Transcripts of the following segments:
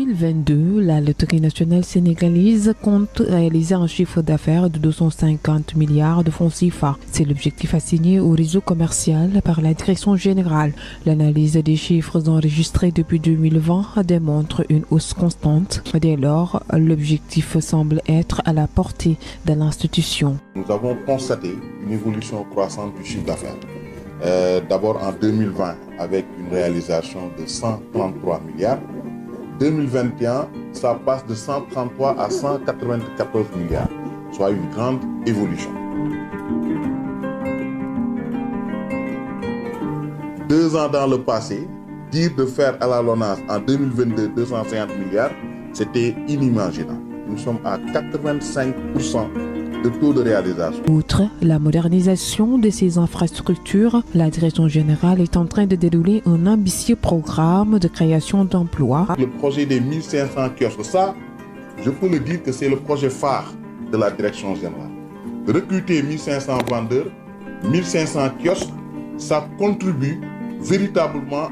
2022, la Loterie nationale sénégalaise compte réaliser un chiffre d'affaires de 250 milliards de francs CFA. C'est l'objectif assigné au réseau commercial par la direction générale. L'analyse des chiffres enregistrés depuis 2020 démontre une hausse constante. Dès lors, l'objectif semble être à la portée de l'institution. Nous avons constaté une évolution croissante du chiffre d'affaires. D'abord en 2020 avec une réalisation de 133 milliards. 2021, ça passe de 133 à 194 milliards, soit une grande évolution. 2 ans dans le passé, dire de faire à la LONASE en 2022 250 milliards, c'était inimaginable. Nous sommes à 85% de taux de réalisation. Outre la modernisation de ces infrastructures, la direction générale est en train de dérouler un ambitieux programme de création d'emplois. Le projet des 1500 kiosques, ça, je peux le dire que c'est le projet phare de la direction générale. De recruter 1500 vendeurs, 1500 kiosques, ça contribue véritablement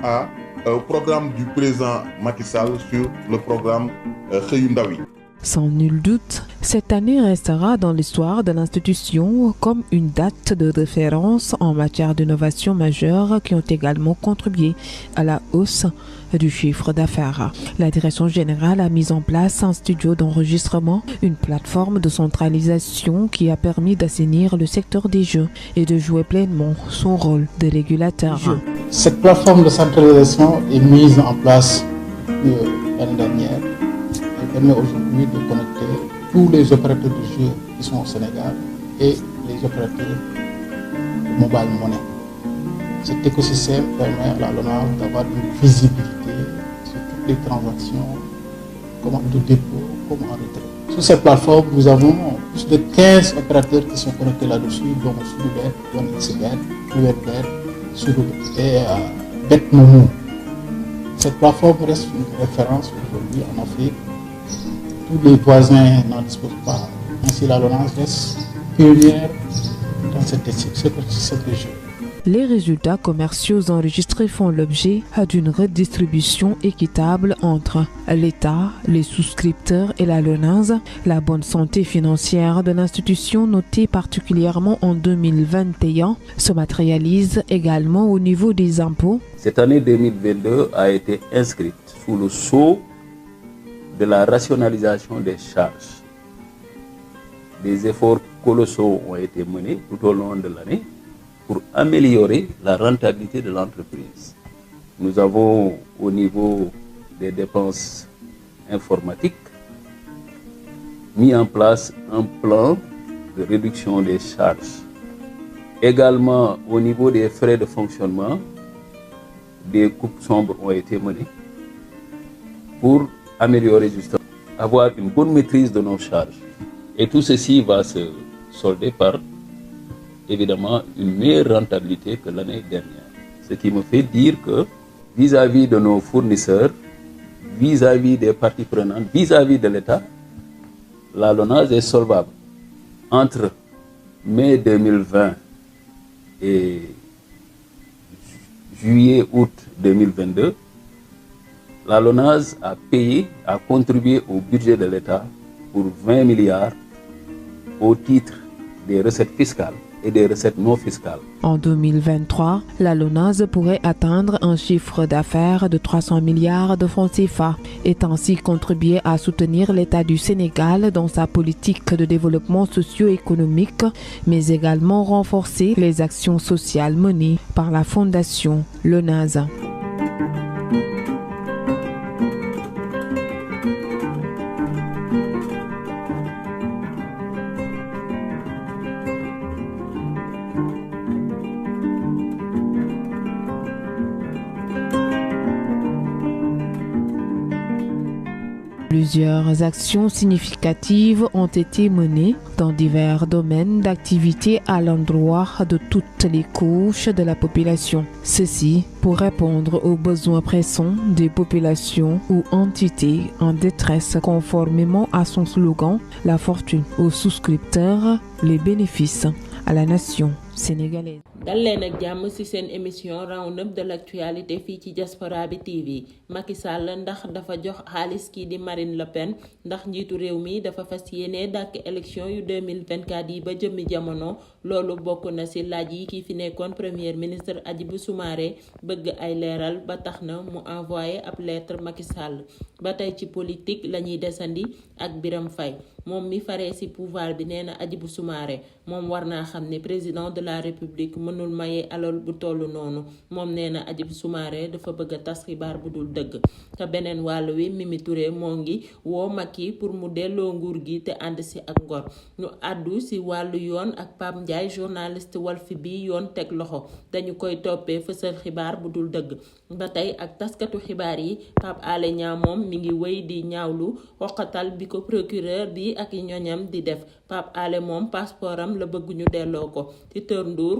au programme du président Macky Sall sur le programme Xëyu Ndaw yi. Sans nul doute, cette année restera dans l'histoire de l'institution comme une date de référence en matière d'innovation majeure qui ont également contribué à la hausse du chiffre d'affaires. La direction générale a mis en place un studio d'enregistrement, une plateforme de centralisation qui a permis d'assainir le secteur des jeux et de jouer pleinement son rôle de régulateur. Cette plateforme de centralisation est mise en place l'année dernière. Elle permet aujourd'hui de connecter tous les opérateurs de jeux qui sont au Sénégal et les opérateurs de mobile money. Cet écosystème permet à la LONASE d'avoir une visibilité sur toutes les transactions, comme de dépôt, comme en retrait. Sur cette plateforme, nous avons plus de 15 opérateurs qui sont connectés là-dessus, dont Sunubet, OneXBet, URBet, Surubet et BetMomo. Cette plateforme reste une référence aujourd'hui en Afrique. Tous les voisins n'en disposent pas. Ainsi, la LONASE reste pionnière dans cette région. Les résultats commerciaux enregistrés font l'objet d'une redistribution équitable entre l'État, les souscripteurs et la LONASE. La bonne santé financière de l'institution, notée particulièrement en 2021, se matérialise également au niveau des impôts. Cette année 2022 a été inscrite sous le sceau de la rationalisation des charges. Des efforts colossaux ont été menés tout au long de l'année pour améliorer la rentabilité de l'entreprise. Nous avons au niveau des dépenses informatiques mis en place un plan de réduction des charges. Également au niveau des frais de fonctionnement, des coupes sombres ont été menées pour améliorer justement, avoir une bonne maîtrise de nos charges. Et tout ceci va se solder par évidemment une meilleure rentabilité que l'année dernière. Ce qui me fait dire que vis-à-vis de nos fournisseurs, vis-à-vis des parties prenantes, vis-à-vis de l'État, la LONASE est solvable. Entre mai 2020 et juillet-août 2022, la LONASE a contribué au budget de l'État pour 20 milliards au titre des recettes fiscales et des recettes non fiscales. En 2023, la LONASE pourrait atteindre un chiffre d'affaires de 300 milliards de francs CFA et ainsi contribuer à soutenir l'État du Sénégal dans sa politique de développement socio-économique, mais également renforcer les actions sociales menées par la Fondation LONASE. Plusieurs actions significatives ont été menées dans divers domaines d'activité à l'endroit de toutes les couches de la population. Ceci pour répondre aux besoins pressants des populations ou entités en détresse conformément à son slogan « La fortune aux souscripteurs, les bénéfices à la nation ». sénégalaise. dal leen ak jàmm ci seen émission round-up de l'actualité fii ci Diaspora bi TV. Macky Sall ndax dafa jox xaalis kii di Marine Le Pen ndax njiitu réew mi dafa fas yéene dàkk élection yu 2024 yi ba jëmmi jamono loolu bokk na ci laaj yi kii fi nekkoon premier ministre Hadjibou Soumaré bëgg ay leeral ba tax na mu envoyé ab lettre Macky Sall. ba tey ci politique lañuy desandi ak Birame Faye moom mi faree ci pouvoir bi nee na Hadjibou Soumaré moom war naa xam ne président de la république mënul maye alal bu tollu noonu moom nee na Hadjibou Soumaré dafa bëgg a tas xibaar bu dul dëgg. te beneen wàll wi Mimi Touré moo ngi woo Macky pour mu delloo nguur gi te ànd ci ak ngor ñu àddu ci wàllu yoon ak Pape Ndiaye journaliste Walf bi yoon teg loxo dañu koy toppee fësal xibaar bu dul dëgg. ba tey ak taskatu xibaar yi Pape Alé Niang moom mi ngi wéy di ñaawlu xoqatal bi ko procureur bi ak ñoñam di def Pape Alé moom passeportam la bëgg ñu delloo ko ci Tër Ndour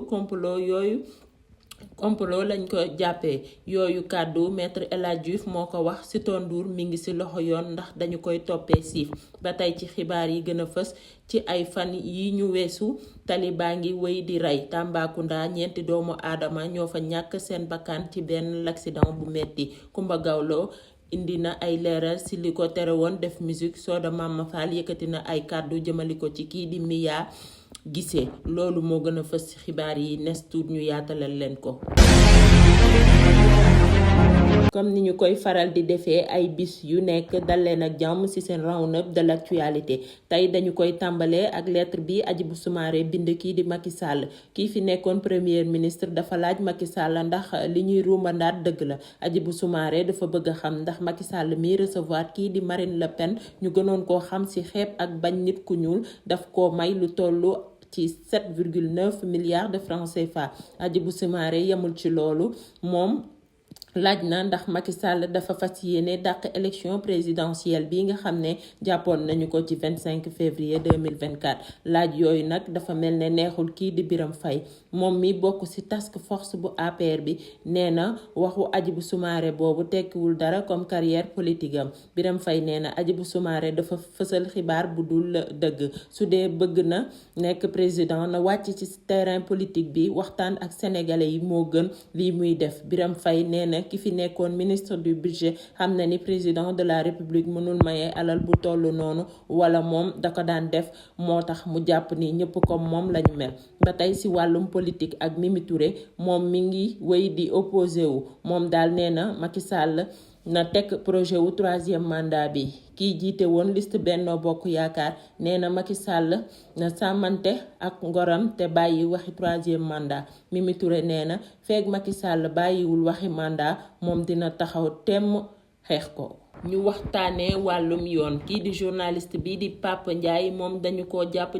complot lañ ko jàppee yooyu kàddu maître El Hadji Diouf moo ko wax ci Tër Ndour mi ngi ci loxo yoon ndax dañu koy toppee siif. ba tey ci xibaar yi gën a fës ci ay fan yi ñu weesu Taliban ngi wéy di rey Tambacounda ñeenti doomu aadama ñoo fa ñàkk seen bakkan ci benn accident bu metti Kumba Gawlo indi na ay leeral ci li ko tere woon def musique Soda Mama Fall yëkkati na ay kàddu jëmali ko ci kii di Mia Guissé loolu moo gën a fës ci xibaar yi nes tuut ñu yaatalal leen ko. comme ni ñu koy faral di defee ay bis yu nekk dal leen ak jàmm ci seen round-up de l'actualité tey dañu koy tàmbalee ak lettre bi Hadjibou Soumaré bind kii di Macky Sall kii fi nekkoon premier ministre dafa laaj Macky Sall ndax li ñuy rumbandaat dëgg la Hadjibou Soumaré dafa bëgg a xam ndax Macky Sall mi recevoir kii di Marine Le Pen ñu gënoon koo xam ci xeeb ak bañ nit ku ñuul daf ko may lu tollu ci 7,9 milliards de francs CFA Hadjibou Soumaré yemul ci loolu moom laaj na ndax Macky Sall dafa fas yéene dàq élection présidentielle bi nga xam ne jàppoon nañu ko ci 25 février 2024 laaj yooyu nag dafa mel ne neexul kii di Birame Faye moom mi bokk ci task force bu APR bi nee na waxu Hadjibou Soumaré boobu tekkiwul dara comme carrière politique am Birame Faye nee na Hadjibou Soumaré dafa fësal xibaar bu dul dëgg su dee bëgg na nekk président na wàcc ci terrain politique bi waxtaan ak sénégalais yi moo gën lii muy def Birame Faye nee na ki fi nekkoon ministre du budget xam na ni président de la république mënul maye alal bu tollu noonu wala moom da ko daan def moo tax mu jàpp ni ñëpp comme moom lañu mel. ba tey ci wàllum politique ak Mimi Touré moom mi ngi wéy di opposé wu moom daal nee na Macky Sall na teg projet wu 3e mandat bi kii jiite woon liste Benno Bokk Yaakaar nee na Macky Sall na sàmmante ak ngoram te bàyyi waxi 3e mandat Mimi Touré nee na feeg Macky Sall bàyyiwul waxi mandat moom dina taxaw temm xeex ko. ñu waxtaanee wàllum yoon kii di journaliste bi di Pape Ndiaye moom dañu ko jàpp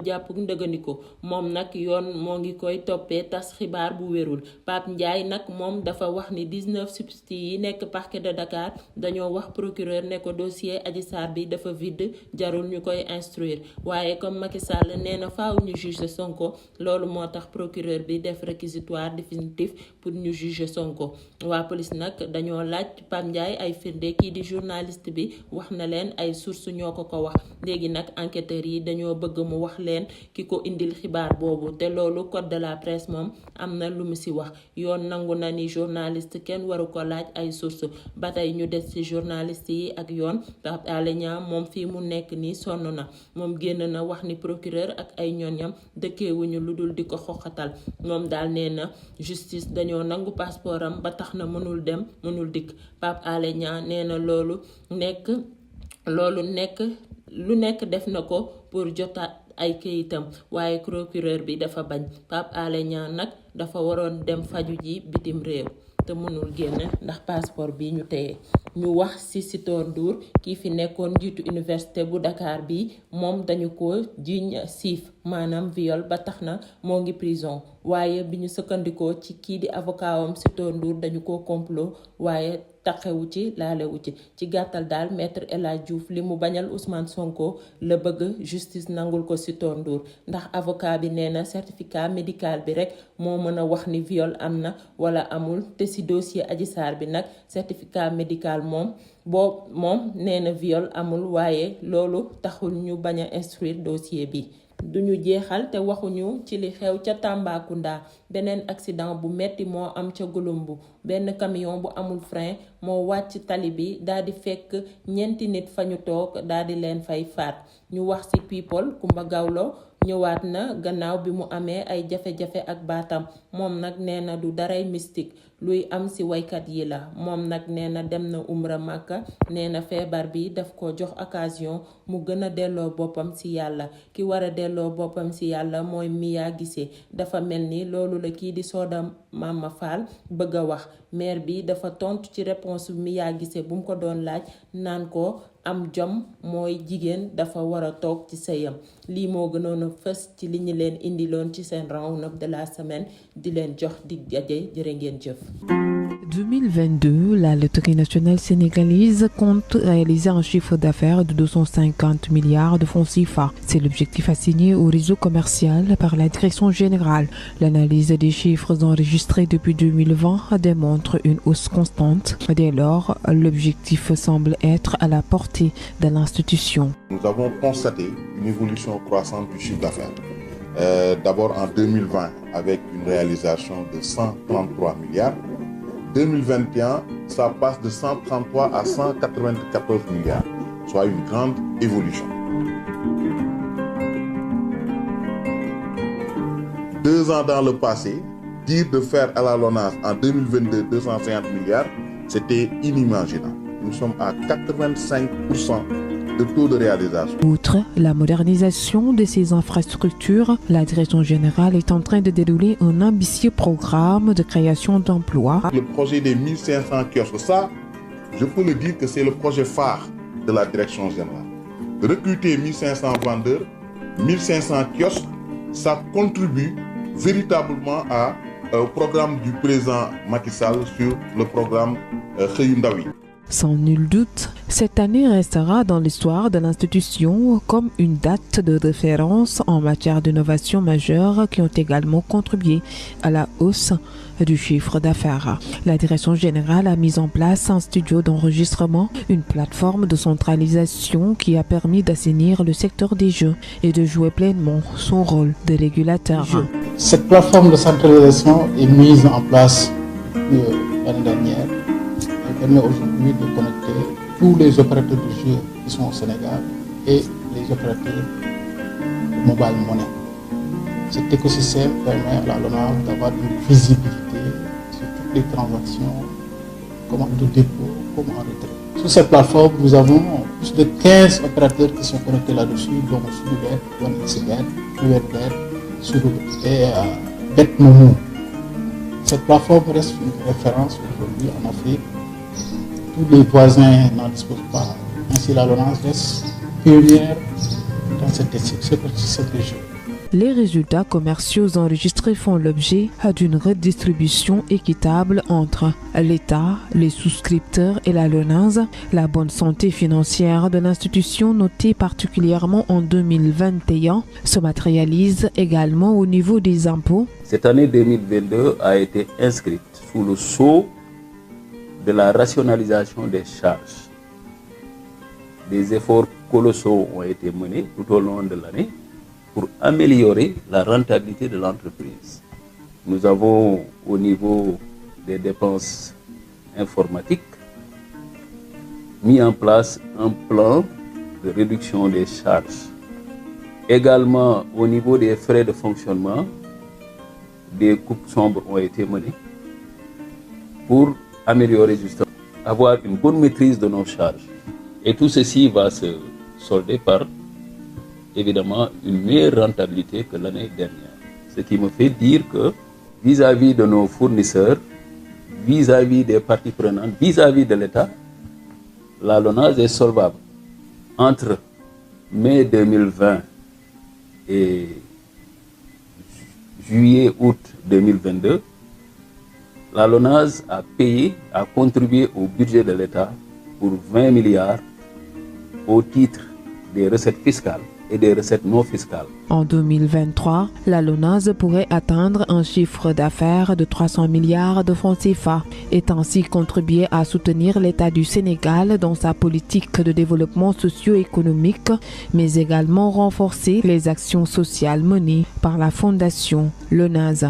ndëgandiko moom nag yoon moo ngi koy toppee tas xibaar bu wérul Pape Ndiaye nag moom dafa wax ni 19 substituts yi nekk parquet de Dakar dañoo wax procureur ne ko dossier Adji Sarr bi dafa vide jarul ñu koy instruire waaye comme Macky Sall nee na faaw ñu juger Sonko loolu moo tax procureur bi def réquisitoire définitif pour ñu juger Sonko waa police nag dañoo laaj Pape Ndiaye ay firnde kii di journaliste bi wax na leen ay source ñoo ko wax léegi nag enquêteurs yi dañoo bëgg mu wax leen ki ko indil xibaar boobu te loolu code de la presse moom am na lu mu ci wax yoon nangu na ni journaliste kenn waru ko laaj ay source ba tey ñu des ci journaliste yi ak yoon Pape Alé Niang moom fii mu nekk nii sonn na moom génn na wax ni procureur ak ay ñoñam dëkkeewuñu lu dul di ko xoxatal moom daal nee na justice dañoo nangu passeport am ba tax na mënul dem mënul dikk Pape Alé Niang nee na lu nekk def na ko pour jotaat ay këyitam waaye procureur bi dafa bañ Pape Alé Niang nag dafa waroon dem faju ji bitim réew te mënul génn ndax passeport bi ñu téye. ñu wax ci Tër Ndour kii fi nekkoon njiitu université bu Dakar bi moom dañu ko jiiñ siif maanaam viol ba tax na moo ngi prison waaye bi ñu sëkkandikoo ci kii di avocat wam ci Tër Ndour dañu ko complot waaye taxewu ci laalewu ci gàttal daal maître El Hadji Diouf li mu bañal Ousmane Sonko la bëgg justice nangul ko ci Tër Ndour ndax avocat bi nee na certificat médical bi rek moo mën a wax ni viol am na wala amul te ci dossier Adji Sarr bi nag certificat médical moom nee na viol amul waaye loolu taxul ñu bañ a instruire dossier bi duñu jeexal te waxuñu ci li xew ca Tambacounda beneen accident bu metti moo am ca Gouloumbou benn camion bu amul frein moo wàcc tali bi daal di fekk ñeenti nit fa ñu toog daal di leen fay faat ñu wax ci people Kumba Gawlo ñëwaat na gannaaw bi mu amee ay jafe-jafe ak baatam moom nag nee na du daray mystique luy am ci waykat yi la moom nag nee na dem na umra Makka nee na feebar bi daf ko jox occasion mu gën a delloo boppam ci yàlla ki war a delloo boppam ci yàlla mooy Mia Guissé dafa mel ni loolu la kii di Soda Mama Fall bëgg a wax maire bi dafa tontu ci réponse Mia Guissé bu mu ko doon laaj naan ko am jom mooy jigéen dafa war a toog ci sëyam lii moo gënoon a fës ci li ñu leen indiloon ci seen round-up de la semaine di leen jox dig daje jërë ngeen jëf. 2022, la Loterie nationale sénégalaise compte réaliser un chiffre d'affaires de 250 milliards de francs CFA. C'est l'objectif assigné au réseau commercial par la direction générale. L'analyse des chiffres enregistrés depuis 2020 démontre une hausse constante. Dès lors, l'objectif semble être à la portée de l'institution. Nous avons constaté une évolution croissante du chiffre d'affaires. D'abord en 2020 avec une réalisation de 133 milliards. 2021, ça passe de 133 à 194 milliards, soit une grande évolution. 2 ans dans le passé, dire de faire à la LONASE en 2022 250 milliards, c'était inimaginable. Nous sommes à 85% de taux de réalisation. Outre la modernisation de ces infrastructures, la direction générale est en train de dérouler un ambitieux programme de création d'emplois. Le projet des 1500 kiosques, ça, je peux le dire que c'est le projet phare de la direction générale. De recruter 1500 vendeurs, 1500 kiosques, ça contribue véritablement au programme du président Macky Sall sur le programme Xëyu Ndaw yi. Sans nul doute, cette année restera dans l'histoire de l'institution comme une date de référence en matière d'innovation majeure qui ont également contribué à la hausse du chiffre d'affaires. La direction générale a mis en place un studio d'enregistrement, une plateforme de centralisation qui a permis d'assainir le secteur des jeux et de jouer pleinement son rôle de régulateur. Cette plateforme de centralisation est mise en place l'année dernière. Elle permet aujourd'hui de connecter tous les opérateurs de jeux qui sont au Sénégal et les opérateurs de mobile money. Cet écosystème permet à la LONASE d'avoir une visibilité sur toutes les transactions, comme en dépôt, comme en retrait. Sur cette plateforme, nous avons plus de 15 opérateurs qui sont connectés là-dessus, dont Sudubet, OneXBet, URBet, Sudubet et BetMomo. Cette plateforme reste une référence aujourd'hui en Afrique. Tous les voisins n'en disposent pas. Ainsi, la LONASE reste pionnière dans cette région. Les résultats commerciaux enregistrés font l'objet d'une redistribution équitable entre l'État, les souscripteurs et la LONASE. La bonne santé financière de l'institution, notée particulièrement en 2021, se matérialise également au niveau des impôts. Cette année 2022 a été inscrite sous le sceau de la rationalisation des charges. Des efforts colossaux ont été menés tout au long de l'année pour améliorer la rentabilité de l'entreprise. Nous avons, au niveau des dépenses informatiques, mis en place un plan de réduction des charges. Également, au niveau des frais de fonctionnement, des coupes sombres ont été menées pour améliorer justement, avoir une bonne maîtrise de nos charges. Et tout ceci va se solder par, évidemment, une meilleure rentabilité que l'année dernière. Ce qui me fait dire que, vis-à-vis de nos fournisseurs, vis-à-vis des parties prenantes, vis-à-vis de l'État, la LONASE est solvable. Entre mai 2020 et juillet-août 2022, la LONASE a contribué au budget de l'État pour 20 milliards au titre des recettes fiscales et des recettes non fiscales. En 2023, la LONASE pourrait atteindre un chiffre d'affaires de 300 milliards de francs CFA et ainsi contribuer à soutenir l'État du Sénégal dans sa politique de développement socio-économique, mais également renforcer les actions sociales menées par la Fondation LONASE.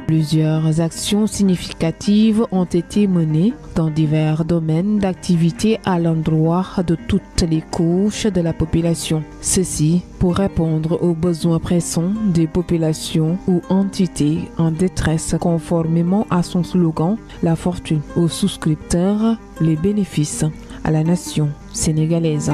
Plusieurs actions significatives ont été menées dans divers domaines d'activité à l'endroit de toutes les couches de la population. Ceci pour répondre aux besoins pressants des populations ou entités en détresse conformément à son slogan « La fortune aux souscripteurs, les bénéfices à la nation sénégalaise ».